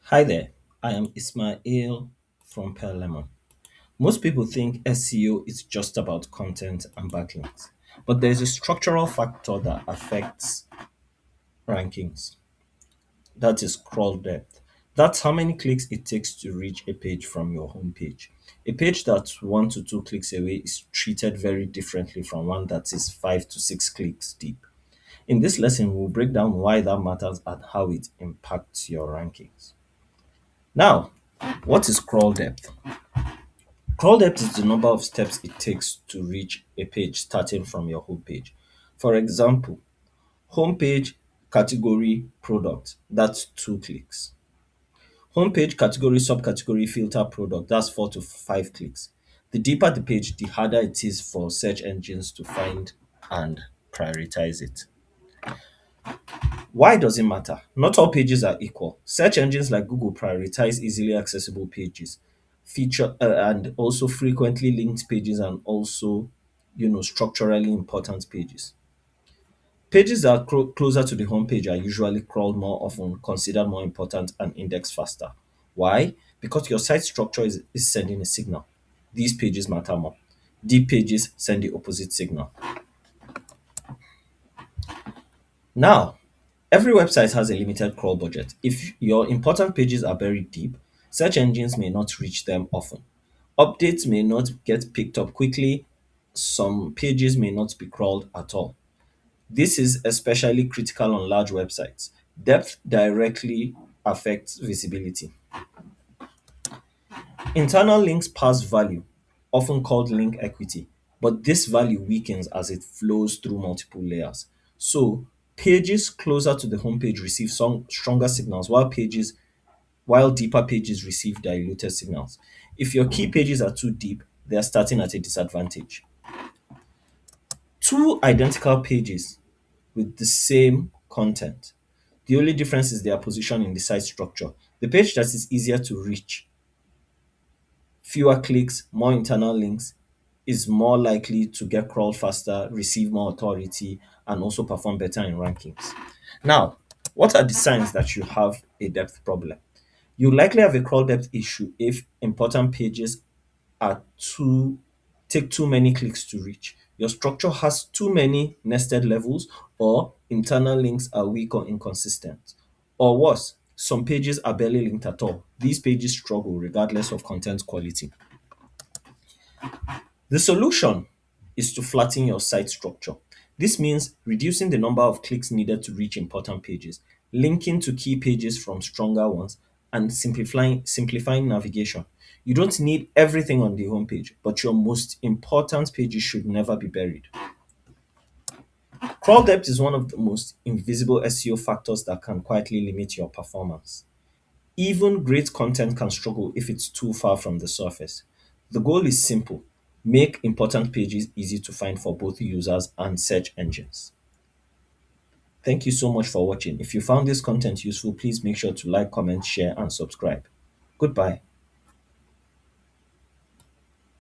Hi there, I am Ismail from Pearl Lemon. Most people think SEO is just about content and backlinks, but there's a structural factor that affects rankings. That is crawl depth. That's how many clicks it takes to reach a page from your homepage. A page that's 1 to 2 clicks away is treated very differently from one that is 5 to 6 clicks deep. In this lesson, we'll break down why that matters and how it impacts your rankings. Now, what is crawl depth? Crawl depth is the number of steps it takes to reach a page starting from your homepage. For example, homepage category product, that's 2 clicks. Homepage category subcategory filter product, that's 4 to 5 clicks. The deeper the page, the harder it is for search engines to find and prioritize it. Why does it matter? Not all pages are equal. Search engines like Google prioritize easily accessible pages, feature and also frequently linked pages and also structurally important pages. Pages that are closer to the homepage are usually crawled more often, considered more important, and indexed faster. Why? Because your site structure is sending a signal. These pages matter more. Deep pages send the opposite signal. Now, every website has a limited crawl budget. If your important pages are buried deep, search engines may not reach them often. Updates may not get picked up quickly. Some pages may not be crawled at all. This is especially critical on large websites. Depth directly affects visibility. Internal links pass value, often called link equity, but this value weakens as it flows through multiple layers. So, pages closer to the homepage receive some stronger signals, while deeper pages receive diluted signals. If your key pages are too deep, they are starting at a disadvantage. Two identical pages with the same content. The only difference is their position in the site structure. The page that is easier to reach, fewer clicks, more internal links, is more likely to get crawled faster, receive more authority, and also perform better in rankings. Now, what are the signs that you have a depth problem? You likely have a crawl depth issue if important pages are too take too many clicks to reach. Your structure has too many nested levels, or internal links are weak or inconsistent. Or worse, some pages are barely linked at all. These pages struggle regardless of content quality. The solution is to flatten your site structure. This means reducing the number of clicks needed to reach important pages, linking to key pages from stronger ones, and simplifying navigation. You don't need everything on the homepage, but your most important pages should never be buried. Crawl depth is one of the most invisible SEO factors that can quietly limit your performance. Even great content can struggle if it's too far from the surface. The goal is simple: make important pages easy to find for both users and search engines. Thank you so much for watching. If you found this content useful, please make sure to like, comment, share, and subscribe. Goodbye.